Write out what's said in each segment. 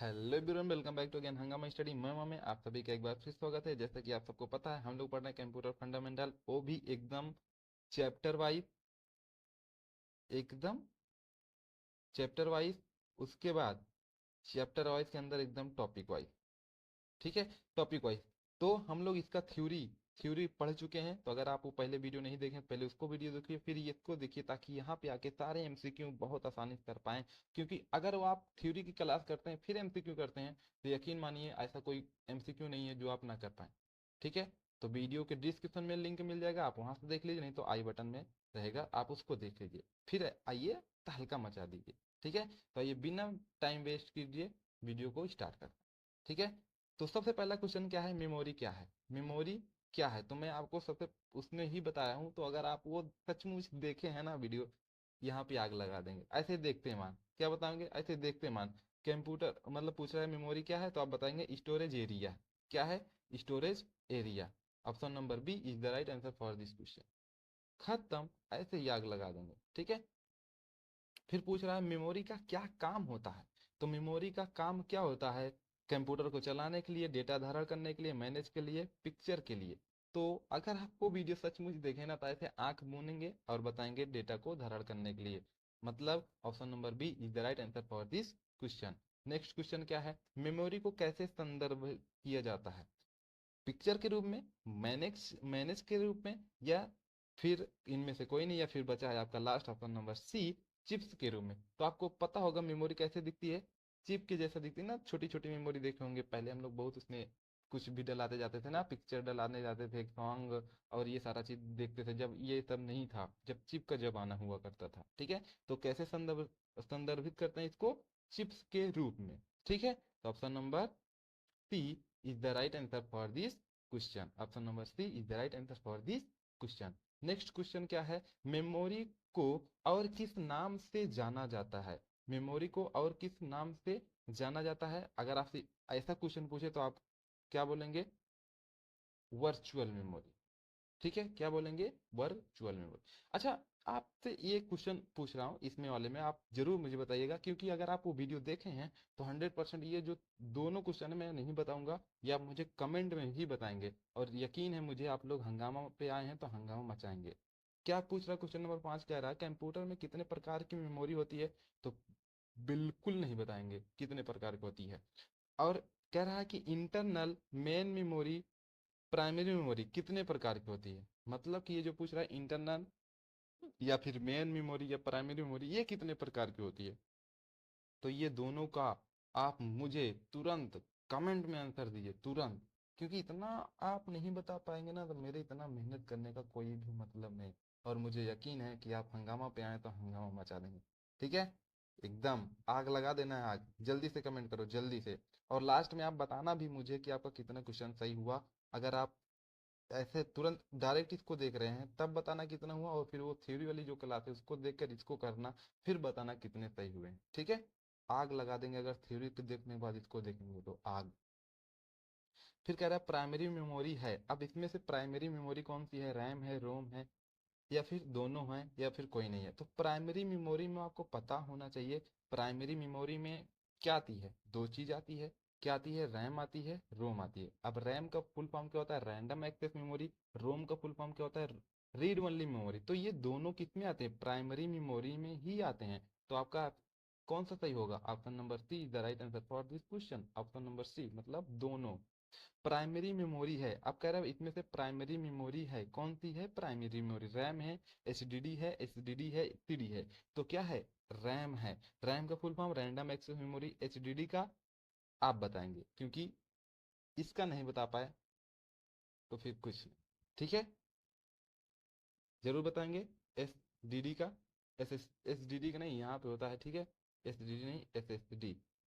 Hello everyone, welcome back to again Hungama study. में आप सभी का एक बार फिर स्वागत है। जैसा कि आप सबको पता है, हम लोग पढ़ रहे हैं कंप्यूटर फंडामेंटल, वो भी एकदम चैप्टर वाइज, एकदम चैप्टर वाइज। उसके बाद चैप्टर वाइज के अंदर एकदम टॉपिक वाइज। ठीक है, टॉपिक वाइज। तो हम लोग इसका थ्योरी थ्योरी पढ़ चुके हैं। तो अगर आप वो पहले वीडियो नहीं देखें, पहले उसको वीडियो देखिए, फिर इसको देखिए, ताकि यहाँ पे आके सारे एमसीक्यू बहुत आसानी से कर पाएं। क्योंकि अगर वो आप थ्योरी की क्लास करते हैं फिर एमसीक्यू करते हैं, तो यकीन मानिए ऐसा कोई एमसीक्यू नहीं है जो आप ना कर पाए। ठीक है, तो वीडियो के डिस्क्रिप्शन में लिंक मिल जाएगा, आप वहां से देख लीजिए, नहीं तो आई बटन में रहेगा, आप उसको देख लीजिए। फिर आइए तहलका मचा दीजिए। ठीक है, तो ये बिना टाइम वेस्ट कीजिए, वीडियो को स्टार्ट करते हैं। ठीक है, तो सबसे पहला क्वेश्चन क्या है, मेमोरी क्या है। मेमोरी क्या है, तो मैं आपको सबसे उसमें ही बताया हूँ। तो अगर आप वो सचमुच देखे हैं ना वीडियो, यहाँ पे आग लगा देंगे। ऐसे देखते हैं मान, क्या बताएंगे, ऐसे देखते हैं मान। कंप्यूटर मतलब पूछ रहा है मेमोरी क्या है, तो आप बताएंगे स्टोरेज एरिया। क्या है, storage area. Option number B is the right answer for this question. खत्म, ऐसे ही आग लगा देंगे। ठीक है, फिर पूछ रहा है मेमोरी का क्या काम होता है। तो मेमोरी का काम क्या होता है, कंप्यूटर को चलाने के लिए, डेटा धारण करने के लिए, मैनेज के लिए, पिक्चर के लिए। तो अगर आपको वीडियो सचमुच देखे ना, तो ऐसे आंख मूंदेंगे और बताएंगे डेटा को धारण करने के लिए। मतलब option number B is the right answer for this question. Next question क्या है, मेमोरी को कैसे संदर्भ किया जाता है। पिक्चर के रूप में, मैनेज मैनेज के रूप में, या फिर इनमें से कोई नहीं, या फिर बचा है आपका last option number C, chips के रूप में। तो आपको पता होगा मेमोरी कैसे दिखती है, चिप के जैसा दिखती है ना। छोटी छोटी मेमोरी देखे होंगे, पहले हम लोग बहुत उसमें कुछ भी डलाते जाते थे ना, पिक्चर डलाने जाते थे, सॉन्ग और ये सारा चीज देखते थे, जब ये सब नहीं था, जब चिप का जमाना हुआ करता था। ठीक है, तो कैसे संदर्भित करते हैं इसको, चिप्स के रूप में। ठीक है, तो option number C is the right answer for this question. Option number C is the right answer for this question. Next question क्या है, मेमोरी को और किस नाम से जाना जाता है। मेमोरी को और किस नाम से जाना जाता है। अगर आपसे ऐसा क्वेश्चन पूछे तो आप क्या बोलेंगे, वर्चुअल मेमोरी। ठीक है, क्या बोलेंगे, वर्चुअल मेमोरी। अच्छा, आपसे ये क्वेश्चन पूछ रहा हूँ, इसमें वाले में आप जरूर मुझे बताइएगा, क्योंकि अगर आप वो वीडियो देखे हैं तो 100% ये जो दोनों क्वेश्चन मैं नहीं बताऊंगा, ये आप मुझे कमेंट में ही बताएंगे। और यकीन है मुझे, आप लोग हंगामा पे आए हैं तो हंगामा मचाएंगे। क्या पूछ रहा है, क्वेश्चन नंबर 5 कह रहा है कंप्यूटर में कितने प्रकार की मेमोरी होती है। तो बिल्कुल नहीं बताएंगे कितने प्रकार की होती है। और कह रहा है कि internal, main memory, primary memory कितने प्रकार की होती है। मतलब कि ये जो पूछ रहा है इंटरनल या फिर मेन मेमोरी या प्राइमरी मेमोरी, ये कितने प्रकार की होती है। तो ये दोनों का आप मुझे तुरंत कमेंट में आंसर दीजिए, तुरंत। क्योंकि इतना आप नहीं बता पाएंगे ना, तो मेरे इतना मेहनत करने का कोई भी मतलब नहीं। और मुझे यकीन है कि आप हंगामा पे आए तो हंगामा मचा देंगे। ठीक है, एकदम आग लगा देना है आग। जल्दी से कमेंट करो, जल्दी से। और लास्ट में आप बताना भी मुझे कि आपका कितना क्वेश्चन सही हुआ। अगर आप ऐसे तुरंत डायरेक्ट इसको देख रहे हैं तब बताना कितना हुआ, और फिर वो थ्योरी वाली जो क्लास है उसको देखकर इसको करना, फिर बताना कितने सही हुए हैं। ठीक है, आग लगा देंगे अगर थ्योरी को देखने के बाद इसको देखेंगे तो आग। फिर कह रहा है प्राइमरी मेमोरी है। अब इसमें से प्राइमरी मेमोरी कौन सी है, रैम है, रोम है, या फिर दोनों हैं, या फिर कोई नहीं है। तो प्राइमरी मेमोरी में आपको पता होना चाहिए, प्राइमरी मेमोरी में क्या आती है, दो चीज आती है। क्या आती है, रैम आती है, रोम आती है। अब रैम का फुल फॉर्म क्या होता है, रैंडम एक्सेस मेमोरी। रोम का फुल फॉर्म क्या होता है, रीड ओनली मेमोरी। तो ये दोनों किस में आते हैं, प्राइमरी मेमोरी में ही आते हैं। तो आपका कौन सा सही होगा, option number C is the right answer for this question. Option number C, मतलब दोनों प्राइमरी मेमोरी है। अब कह रहा है इसमें से प्राइमरी मेमोरी है, कौन सी है, प्राइमरी मेमोरी, रैम है, एचडीडी है, एसडीडी है, सीडी है। तो क्या है, रैम है। रैम का full form random access memory. HDD का आप बताएंगे, क्योंकि इसका नहीं बता पाए तो फिर कुछ नहीं। ठीक है, जरूर बताएंगे। एस डी डी का, एस डी डी का नहीं, यहाँ पे होता है। ठीक है, एस डी डी नहीं, एस एस डी।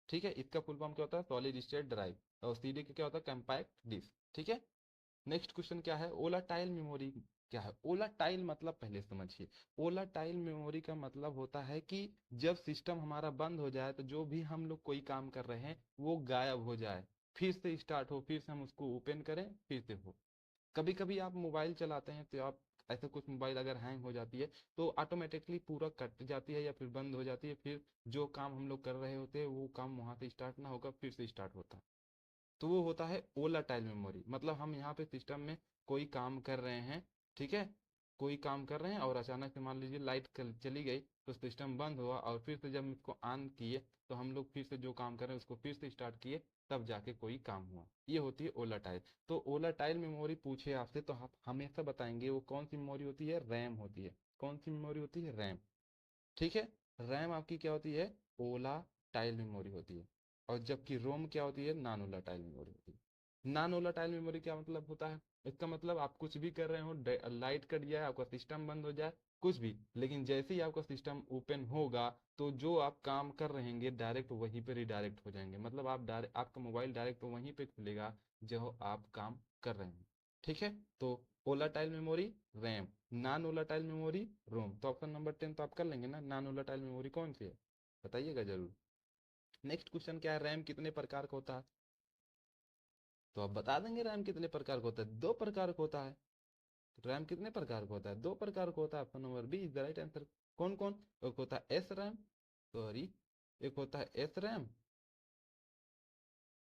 ठीक है, इसका फुल फॉर्म क्या होता है, सॉलिड स्टेट ड्राइव। और सी डी का क्या होता है, कम्पैक्ट डिस्क। ठीक है, नेक्स्ट क्वेश्चन क्या है, ओलाटाइल मेमोरी क्या है। ओलाटाइल मतलब पहले समझिए, ओलाटाइल मेमोरी का मतलब होता है कि जब सिस्टम हमारा बंद हो जाए, तो जो भी हम लोग कोई काम कर रहे हैं वो गायब हो जाए, फिर से स्टार्ट हो, फिर से हम उसको ओपन करें, फिर से हो। कभी कभी आप मोबाइल चलाते हैं तो आप ऐसा कुछ मोबाइल अगर हैंग हो जाती है तो ऑटोमेटिकली पूरा कट जाती है या फिर बंद हो जाती है, फिर जो काम हम लोग कर रहे होते हैं वो काम वहाँ से स्टार्ट ना होकर फिर से स्टार्ट होता है, तो वो होता है वोलाटाइल मेमोरी। मतलब हम यहाँ पे सिस्टम में कोई काम कर रहे हैं, ठीक है, कोई काम कर रहे हैं और अचानक से मान लीजिए लाइट चली गई तो सिस्टम बंद हुआ, और फिर से जब इसको ऑन किए तो हम लोग फिर से जो काम कर रहे हैं उसको फिर से स्टार्ट किए, तब जाके कोई काम हुआ। ये होती है वोलाटाइल। तो वोलाटाइल मेमोरी पूछे आपसे तो आप हमेशा बताएंगे वो कौन सी मेमोरी होती है, रैम होती है। कौन सी मेमोरी होती है, रैम। ठीक है, रैम आपकी क्या होती है, वोलाटाइल मेमोरी होती है। और जबकि रोम क्या होती है, नॉन वोलाटाइल मेमोरी होती है। नॉन वोलाटाइल मेमोरी क्या मतलब होता है, इसका मतलब आप कुछ भी कर रहे हो, लाइट कट जाए, आपका सिस्टम बंद हो जाए, कुछ भी, लेकिन जैसे ही आपका सिस्टम ओपन होगा तो जो आप काम कर रहेंगे डायरेक्ट वहीं पे रिडायरेक्ट हो जाएंगे। मतलब आप डायरेक्ट आपका मोबाइल डायरेक्ट वहीं पे खुलेगा जो आप काम कर रहे हैं। ठीक है, तो volatile memory RAM, non volatile memory रोम। तो ऑप्शन नंबर 10 तो आप कर लेंगे ना, नॉन वोलाटाइल मेमोरी कौन सी है, बताइएगा जरूर। नेक्स्ट क्वेश्चन क्या है, रैम कितने प्रकार का होता है, तो आप बता देंगे रैम कितने प्रकार का होता है, दो प्रकार का होता है। तो रैम कितने प्रकार का होता है, दो प्रकार का होता है। Option number B is the right answer. कौन कौन, एक होता है एस रैम, सॉरी, एक होता है एस रैम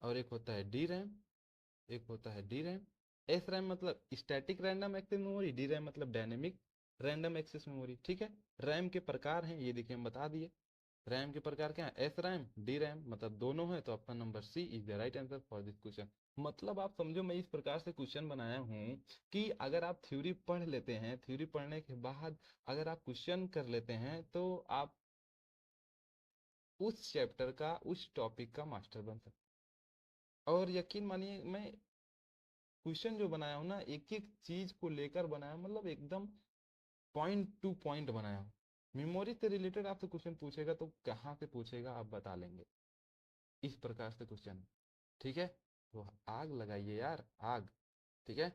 और एक होता है डी रैम, एक होता है डी रैम। एस रैम मतलब static random access memory, D RAM मतलब डायनेमिक रैंडम एक्सेस मेमोरी। ठीक है, रैम के प्रकार हैं ये, देखिए हम बता दिए। रैम के प्रकार क्या है, एस रैम डी रैम, मतलब दोनों है। तो option number C is the right answer for this question. मतलब आप समझो मैं इस प्रकार से क्वेश्चन बनाया हूं कि अगर आप थ्योरी पढ़ लेते हैं, थ्योरी पढ़ने के बाद अगर आप क्वेश्चन कर लेते हैं तो आप उस चैप्टर का, उस टॉपिक का मास्टर बन सकते हैं। और यकीन मानिए मैं क्वेश्चन जो बनाया हूं ना, एक एक चीज को लेकर बनाया, मतलब एकदम पॉइंट टू पॉइंट बनाया हूं। मेमोरी से रिलेटेड आपसे क्वेश्चन पूछेगा तो कहाँ से पूछेगा आप बता लेंगे, इस प्रकार से क्वेश्चन है। ठीक है, तो आग लगाइए यार, आग। ठीक है,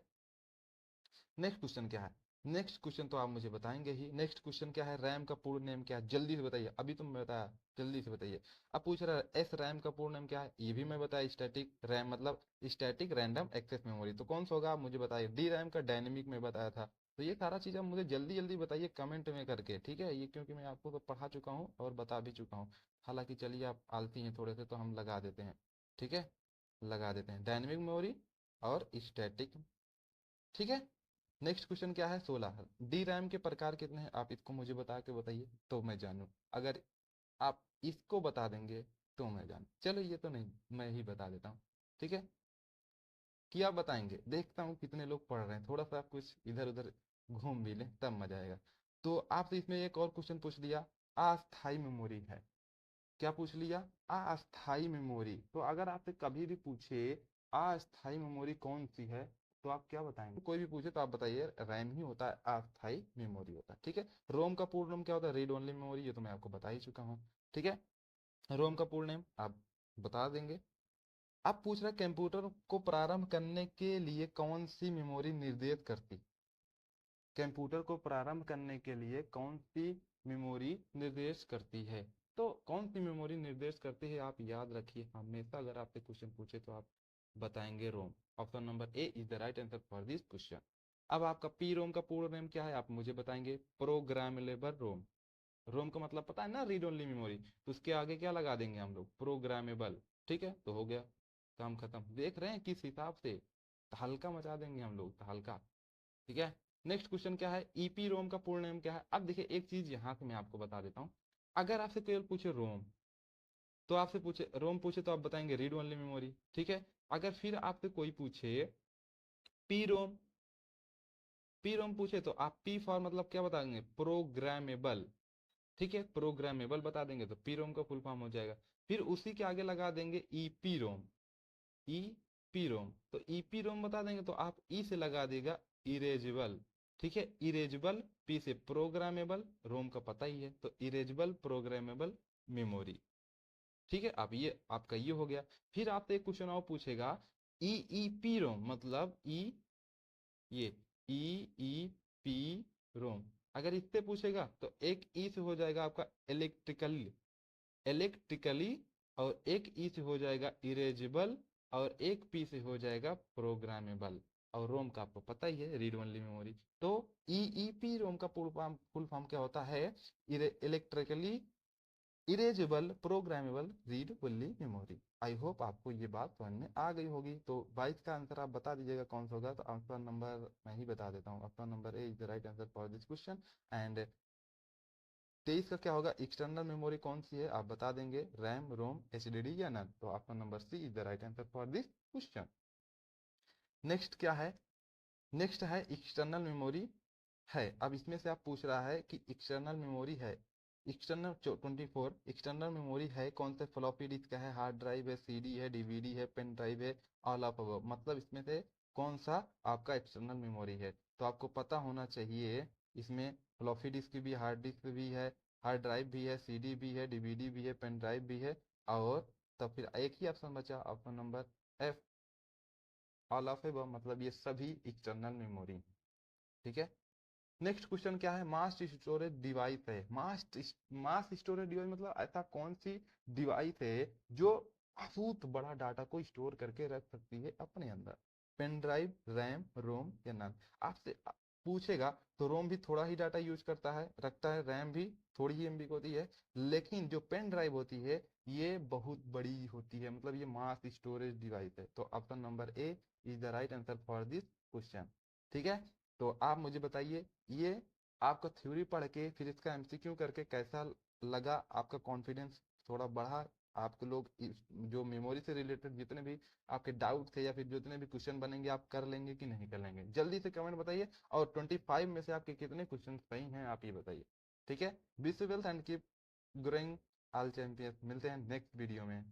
नेक्स्ट क्वेश्चन क्या है, नेक्स्ट क्वेश्चन तो आप मुझे बताएंगे ही। नेक्स्ट क्वेश्चन क्या है, रैम का पूर्ण नेम क्या है, जल्दी से बताइए, अभी तो मैं बताया, जल्दी से बताइए। अब पूछ रहा है एस रैम का पूर्ण नेम क्या है, ये भी मैं बताया, स्टैटिक रैम मतलब स्टैटिक रैंडम एक्सेस मेमोरी। तो कौन सा होगा आप मुझे बताइए, डी रैम का डायनेमिक में बताया था। तो ये सारा चीज़ आप मुझे जल्दी जल्दी बताइए कमेंट में करके, ठीक है, ये क्योंकि मैं आपको तो पढ़ा चुका हूँ और बता भी चुका हूँ। हालांकि चलिए आप आलती हैं थोड़े से तो हम लगा देते हैं। ठीक है, लगा देते हैं डायनेमिक मेमोरी और स्टैटिक। ठीक है, नेक्स्ट क्वेश्चन क्या है, 16, डी रैम के प्रकार कितने हैं, आप इसको मुझे बता के बताइए तो मैं जानूं। अगर आप इसको बता देंगे तो मैं जानूं, चलो ये तो नहीं, मैं ही बता देता हूँ। ठीक है, कि आप बताएंगे, देखता हूँ कितने लोग पढ़ रहे हैं, थोड़ा सा कुछ इधर उधर घूम भी लें तब मजा आएगा। तो आपसे इसमें एक और क्वेश्चन पूछ लिया, अस्थाई मेमोरी है, क्या पूछ लिया, अस्थाई मेमोरी। तो अगर आपसे कभी भी पूछे अस्थाई मेमोरी कौन सी है तो आप क्या बताएंगे, कोई भी पूछे तो आप बताइए रैम ही होता है, अस्थाई मेमोरी होता है। ठीक है, रोम का पूर्ण नाम क्या होता है, रीड ओनली मेमोरी, ये तो मैं आपको बता ही चुका हूँ। ठीक है, रोम का पूर्ण नाम आप बता देंगे। अब पूछ रहा है कंप्यूटर को प्रारंभ करने के लिए कौन सी मेमोरी निर्देश करती, कंप्यूटर को प्रारंभ करने के लिए कौन सी मेमोरी निर्देश करती है। तो कौन सी मेमोरी निर्देश करती है आप याद रखिए, हमेशा अगर आपसे क्वेश्चन पूछे तो आप बताएंगे Rome. Option number A is the right answer for this question. अब आपका पी रोम का पूर्ण नाम क्या है आप मुझे बताएंगे, प्रोग्रामेबल रोम। रोम का मतलब पता है ना, रीड ओनली मेमोरी, तो उसके आगे क्या लगा देंगे हम लोग, प्रोग्रामेबल। ठीक है, तो हो गया, काम खत्म। देख रहे हैं किस हिसाब से तहलका मचा देंगे हम लोग, तहलका। ठीक है, नेक्स्ट क्वेश्चन क्या है, ईपी रोम का पूर्ण नाम क्या है। अब देखिए एक चीज यहाँ से मैं आपको बता देता हूँ, अगर आपसे केवल पूछे रोम तो आपसे पूछे रोम पूछे तो आप बताएंगे रीड ओनली मेमोरी। ठीक है, अगर फिर आपसे कोई पूछे पी रोम, पी रोम पूछे तो आप पी फॉर मतलब क्या बताएंगे, प्रोग्रामेबल। ठीक है, प्रोग्रामेबल बता देंगे तो पी रोम का फुल फॉर्म हो जाएगा। फिर उसी के आगे लगा देंगे ईपी रोम, ई पी रोम, तो ई पी रोम बता देंगे तो आप ई से लगा देगा इरेजेबल। ठीक है, इरेजेबल, पी से प्रोग्रामेबल, रोम का पता ही है तो इरेजेबल प्रोग्रामेबल मेमोरी। ठीक है, अब ये आपका ये हो गया। फिर आपसे एक क्वेश्चन और पूछेगा, ई ई पी रोम मतलब ई, ये ई ई पी रोम, अगर इससे पूछेगा तो एक ई से हो जाएगा आपका इलेक्ट्रिकली, इलेक्ट्रिकली, और एक ई से हो जाएगा इरेजेबल, और एक पी से हो जाएगा प्रोग्रामेबल। और रोम का आपको पता ही है, रीड ओनली मेमोरी। तो ईईपी रोम का फुल फॉर्म क्या होता है? Electrically erasable programmable read only memory. I hope आपको ये बात समझ में आ गई होगी। तो 22 का आंसर आप बता दीजिएगा कौन सा होगा। तो ऑप्शन नंबर मैं ही बता देता हूँ, option number A is the right answer for this question. And 23 का क्या होगा? एक्सटर्नल मेमोरी कौन सी है आप बता देंगे, रैम, रोम, एचडीडी या नन। तो option number C is the right answer for this question. Next क्या है? नेक्स्ट है एक्सटर्नल मेमोरी है। अब इसमें से आप पूछ रहा है कि एक्सटर्नल मेमोरी है, एक्सटर्नल 24 एक्सटर्नल मेमोरी है कौन से? फ्लॉपी डिस्क है, हार्ड ड्राइव है, सीडी है, डीवीडी है, पेन ड्राइव है, ऑल ऑफ अबव। मतलब इसमें से कौन सा आपका एक्सटर्नल मेमोरी है? तो आपको पता होना चाहिए इसमें फ्लॉपी डिस्क भी, हार्ड डिस्क भी है, हार्ड ड्राइव भी है, सीडी भी है, डीवीडी भी है, पेन ड्राइव भी है, और तब फिर एक ही ऑप्शन बचा, option number F, all of above. मतलब ये सभी एक्सटर्नल मेमोरी। ठीक है। नेक्स्ट क्वेश्चन क्या है? मास स्टोरेज डिवाइस है। मास स्टोरेज डिवाइस मतलब ऐसा कौन सी डिवाइस है जो बहुत बड़ा डाटा को स्टोर करके रख सकती है अपने अंदर? पेन ड्राइव, रैम, रोम या नन। आपसे पूछेगा तो रोम भी थोड़ा ही डाटा यूज करता है, रखता है, रैम भी थोड़ी ही एमबी होती है, लेकिन जो पेन ड्राइव होती है ये बहुत बड़ी होती है, मतलब ये मास स्टोरेज डिवाइस है। तो option number A is the right answer for this question. ठीक है। तो आप मुझे बताइए ये आपका थ्योरी पढ़ के फिर इसका एमसीक्यू करके कैसा लगा? आपका कॉन्फिडेंस थोड़ा बढ़ा? आपके लोग जो मेमोरी से रिलेटेड जितने भी आपके डाउट थे या फिर जितने भी क्वेश्चन बनेंगे आप कर लेंगे कि नहीं कर लेंगे? जल्दी से कमेंट बताइए। और 25 में से आपके कितने क्वेश्चन सही हैं आप ये बताइए। ठीक है। Wish you wealth and keep growing all champions. मिलते हैं नेक्स्ट वीडियो में।